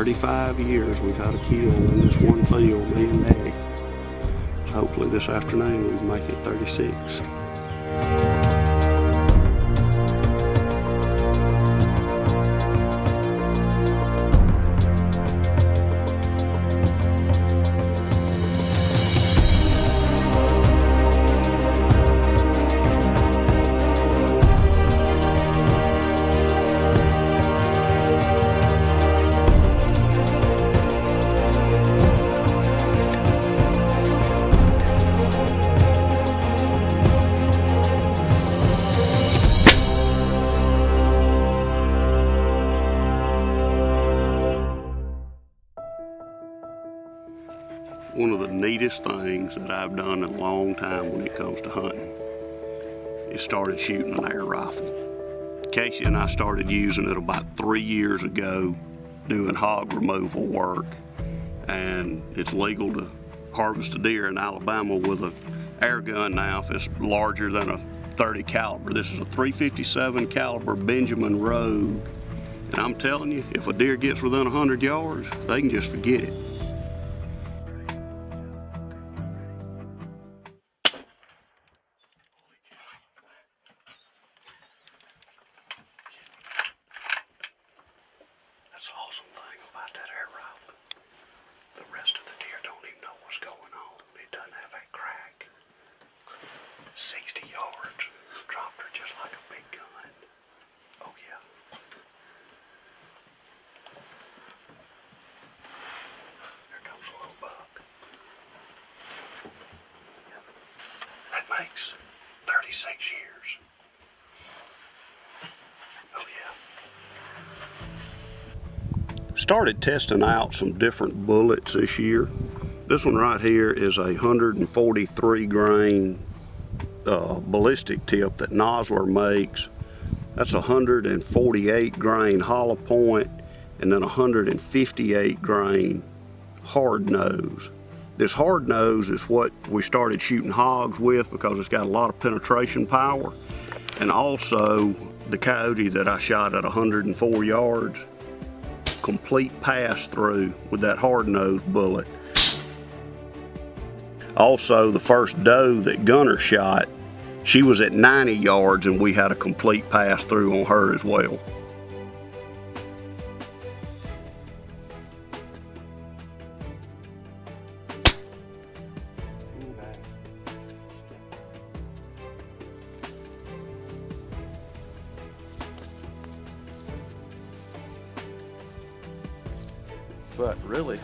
35 years we've had a kill in this one field, me and Daddy. Hopefully this afternoon we make it 36. One of the neatest things that I've done in a long time when it comes to hunting is started shooting an air rifle. Casey and I started using it about 3 years ago doing hog removal work, and it's legal to harvest a deer in Alabama with an air gun now if it's larger than a 30 caliber. This is a 357 caliber Benjamin Rogue, and I'm telling you, if a deer gets within 100 yards, they can just forget it. That's the awesome thing about that air rifle. The rest of the deer don't even know what's going on. It doesn't have that crack. 60 yards, dropped her just like a big gun. Oh yeah. There comes a little buck. That makes 36 years. Oh yeah. Started testing out some different bullets this year. This one right here is a 143 grain ballistic tip that Nosler makes. That's a 148 grain hollow point and then 158 grain hard nose. This hard nose is what we started shooting hogs with because it's got a lot of penetration power, and also the coyote that I shot at 104 yards, complete pass through with that hard nose bullet. Also, the first doe that Gunner shot, she was at 90 yards and we had a complete pass through on her as well. But really,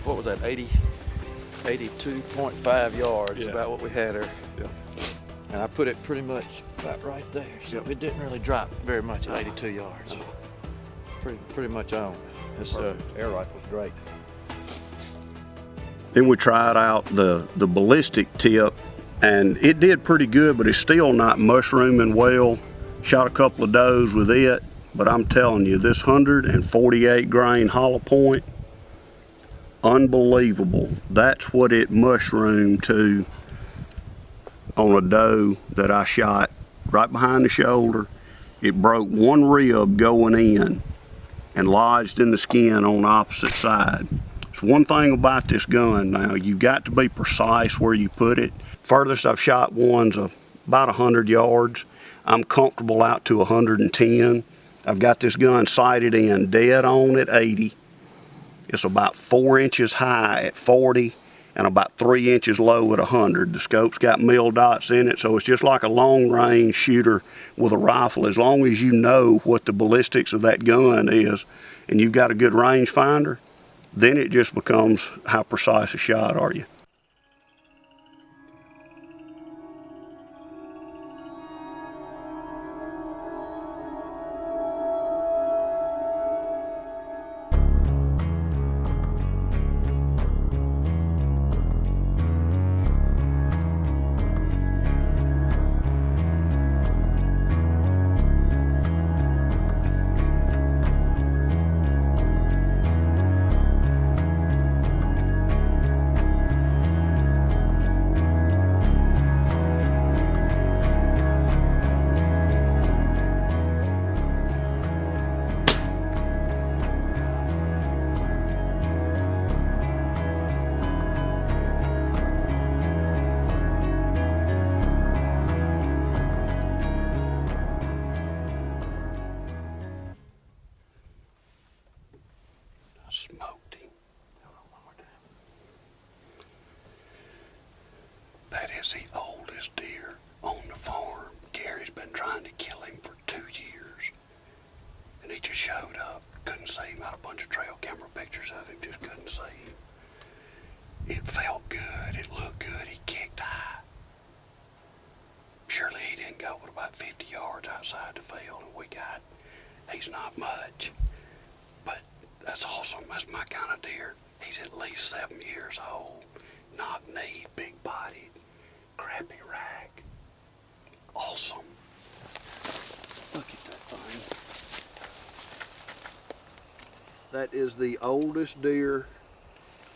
what was that, 82.5 yards, Yeah. about what we had her. Yeah. And I put it pretty much about right there, so it didn't really drop very much at 82 yards. Pretty much on. This air rifle's great. Then we tried out the ballistic tip, and it did pretty good, but it's still not mushrooming well. Shot a couple of does with it, but I'm telling you, this 148 grain hollow point, unbelievable. That's what it mushroomed to on a doe that I shot right behind the shoulder. It broke one rib going in and lodged in the skin on the opposite side. It's one thing about this gun now, you've got to be precise where you put it. Furthest I've shot one's about 100 yards. I'm comfortable out to 110. I've got this gun sighted in dead on at 80. It's about 4 inches high at 40 and about 3 inches low at 100. The scope's got mil dots in it, so it's just like a long range shooter with a rifle. As long as you know what the ballistics of that gun is and you've got a good range finder, then it just becomes how precise a shot are you. is the oldest deer on the farm. Gary's been trying to kill him for 2 years. And he just showed up. Couldn't see him. Had a bunch of trail camera pictures of him. Just couldn't see him. It felt good. It looked good. He kicked high. Surely he didn't go but about 50 yards outside the field. And we got, he's not much. But that's awesome. That's my kind of deer. He's at least 7 years old. Knock-kneed, big-bodied, crappy rack. Awesome. Look at that thing. That is the oldest deer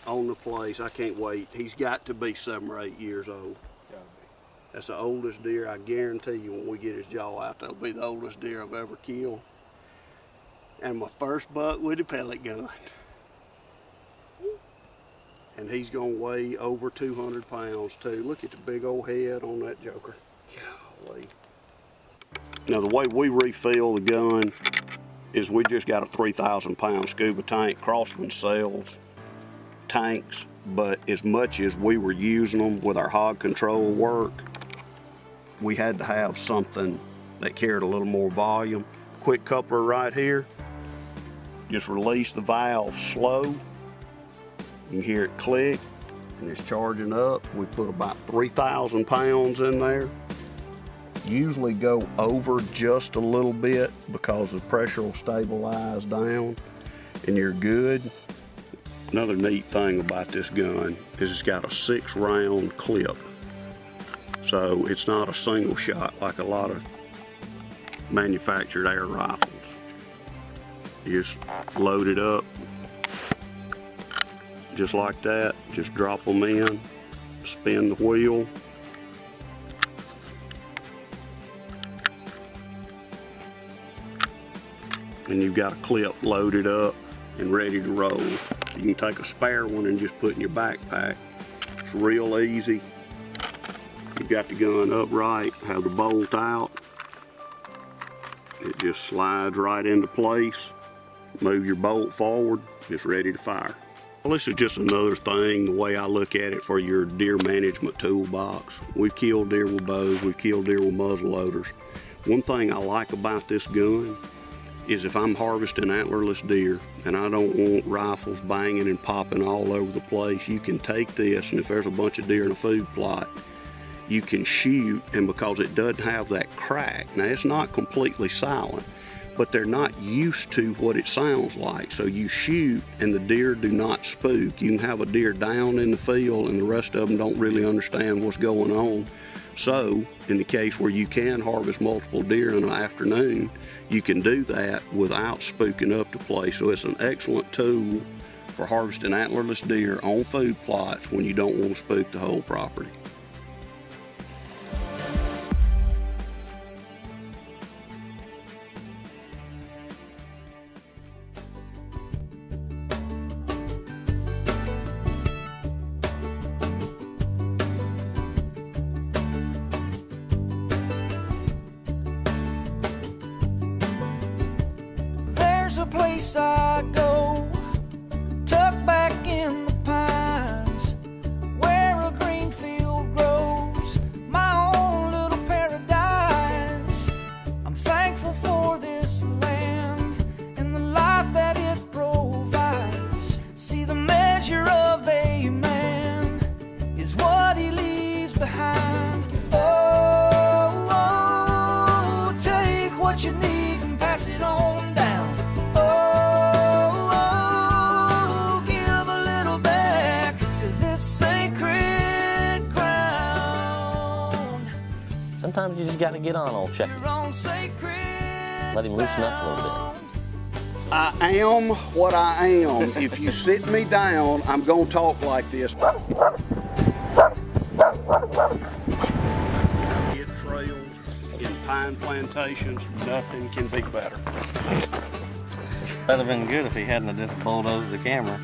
on the place. I can't wait. He's got to be 7 or 8 years old. That's the oldest deer. I guarantee you when we get his jaw out, that'll be the oldest deer I've ever killed. And my first buck with a pellet gun. And he's gonna weigh over 200 pounds too. Look at the big old head on that joker. Golly. Now the way we refill the gun is we just got a 3,000 pound scuba tank. Crossman sells tanks, but as much as we were using them with our hog control work, we had to have something that carried a little more volume. Quick coupler right here. Just release the valve slow. You can hear it click and it's charging up. We put about 3,000 pounds in there. Usually go over just a little bit because the pressure will stabilize down and you're good. Another neat thing about this gun is it's got a 6-round clip. So it's not a single shot like a lot of manufactured air rifles. You just load it up just like that, just drop them in, spin the wheel, and you've got a clip loaded up and ready to roll. You can take a spare one and just put in your backpack. It's real easy. You've got the gun upright, have the bolt out. It just slides right into place. Move your bolt forward, it's ready to fire. Well, this is just another thing, the way I look at it, for your deer management toolbox. We've killed deer with bows, we've killed deer with muzzle loaders. One thing I like about this gun is if I'm harvesting antlerless deer and I don't want rifles banging and popping all over the place, you can take this, and if there's a bunch of deer in a food plot, you can shoot, and because it doesn't have that crack, now it's not completely silent, but they're not used to what it sounds like. So you shoot and the deer do not spook. You can have a deer down in the field and the rest of them don't really understand what's going on. So in the case where you can harvest multiple deer in an afternoon, you can do that without spooking up the place. So it's an excellent tool for harvesting antlerless deer on food plots when you don't want to spook the whole property. There's a place I go, tucked back in the pines, where a green field grows, my own little paradise. I'm thankful for this land and the life that it provides. See, the measure of a man is what he leaves behind. Oh, oh, take what you need and pass it on down. Sometimes you just got to get on old Chucky. Let him loosen up a little bit. I am what I am. If you sit me down, I'm going to talk like this. Hit trails in pine plantations, nothing can be better. That'd have been good if he hadn't just bulldozed the camera.